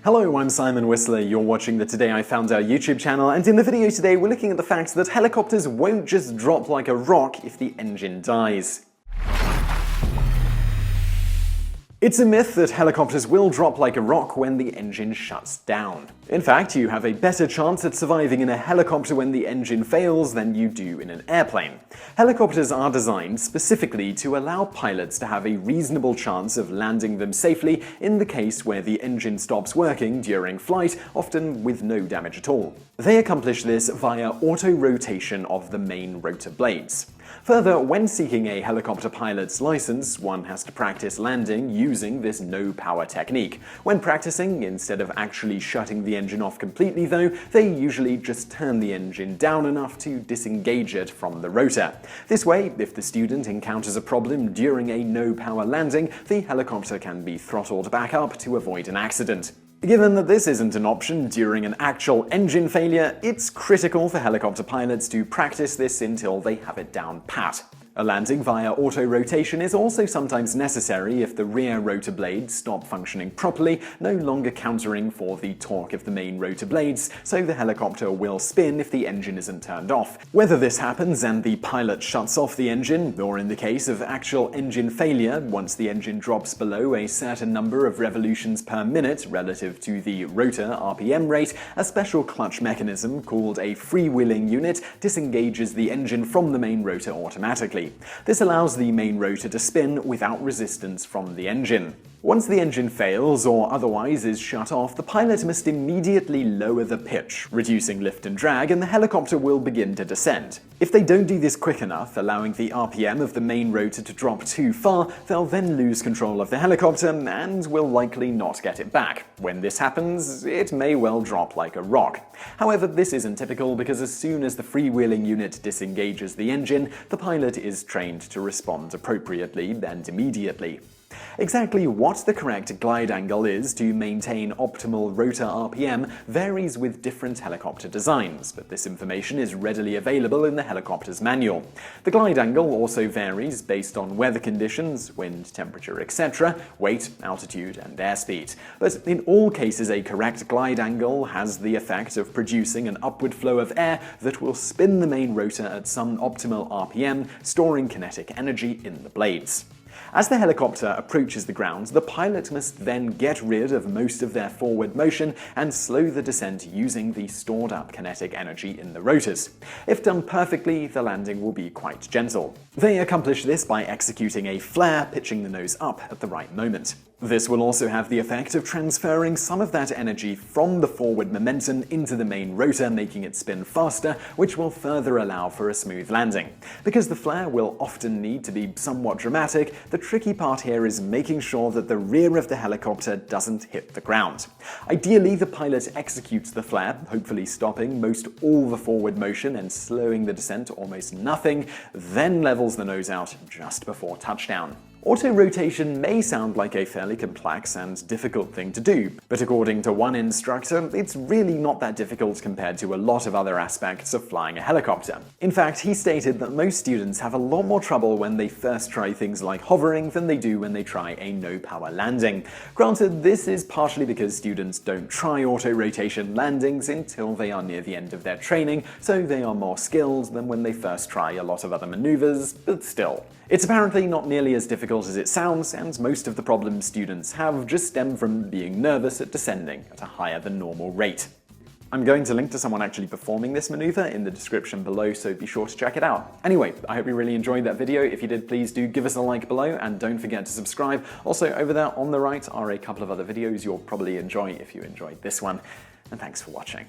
Hello, I'm Simon Whistler, you're watching the Today I Found Out YouTube channel, and in the video today we're looking at the fact that helicopters won't just drop like a rock if the engine dies. It's a myth that helicopters will drop like a rock when the engine shuts down. In fact, you have a better chance at surviving in a helicopter when the engine fails than you do in an airplane. Helicopters are designed specifically to allow pilots to have a reasonable chance of landing them safely in the case where the engine stops working during flight, often with no damage at all. They accomplish this via auto-rotation of the main rotor blades. Further, when seeking a helicopter pilot's license, one has to practice landing using this no-power technique. When practicing, instead of actually shutting the engine off completely though, they usually just turn the engine down enough to disengage it from the rotor. This way, if the student encounters a problem during a no-power landing, the helicopter can be throttled back up to avoid an accident. Given that this isn't an option during an actual engine failure, it's critical for helicopter pilots to practice this until they have it down pat. A landing via auto-rotation is also sometimes necessary if the rear rotor blades stop functioning properly, no longer countering for the torque of the main rotor blades, so the helicopter will spin if the engine isn't turned off. Whether this happens and the pilot shuts off the engine, or in the case of actual engine failure, once the engine drops below a certain number of revolutions per minute relative to the rotor RPM rate, a special clutch mechanism called a freewheeling unit disengages the engine from the main rotor automatically. This allows the main rotor to spin without resistance from the engine. Once the engine fails or otherwise is shut off, the pilot must immediately lower the pitch, reducing lift and drag, and the helicopter will begin to descend. If they don't do this quick enough, allowing the RPM of the main rotor to drop too far, they'll then lose control of the helicopter and will likely not get it back. When this happens, it may well drop like a rock. However, this isn't typical because as soon as the freewheeling unit disengages the engine, the pilot is trained to respond appropriately and immediately. Exactly what the correct glide angle is to maintain optimal rotor RPM varies with different helicopter designs, but this information is readily available in the helicopter's manual. The glide angle also varies based on weather conditions, wind, temperature, etc., weight, altitude, and airspeed. But in all cases, a correct glide angle has the effect of producing an upward flow of air that will spin the main rotor at some optimal RPM, storing kinetic energy in the blades. As the helicopter approaches the ground, the pilot must then get rid of most of their forward motion and slow the descent using the stored-up kinetic energy in the rotors. If done perfectly, the landing will be quite gentle. They accomplish this by executing a flare, pitching the nose up at the right moment. This will also have the effect of transferring some of that energy from the forward momentum into the main rotor, making it spin faster, which will further allow for a smooth landing. Because the flare will often need to be somewhat dramatic, the tricky part here is making sure that the rear of the helicopter doesn't hit the ground. Ideally, the pilot executes the flare, hopefully stopping most all the forward motion and slowing the descent to almost nothing, then levels the nose out just before touchdown. Auto-rotation may sound like a fairly complex and difficult thing to do, but according to one instructor, it's really not that difficult compared to a lot of other aspects of flying a helicopter. In fact, he stated that most students have a lot more trouble when they first try things like hovering than they do when they try a no-power landing. Granted, this is partially because students don't try auto-rotation landings until they are near the end of their training, so they are more skilled than when they first try a lot of other maneuvers, but still. It's apparently not nearly as difficult as it sounds, and most of the problems students have just stem from being nervous at descending at a higher than normal rate. I'm going to link to someone actually performing this maneuver in the description below, so be sure to check it out. Anyway, I hope you really enjoyed that video. If you did, please do give us a like below, and don't forget to subscribe. Also, over there on the right are a couple of other videos you'll probably enjoy if you enjoyed this one, and thanks for watching.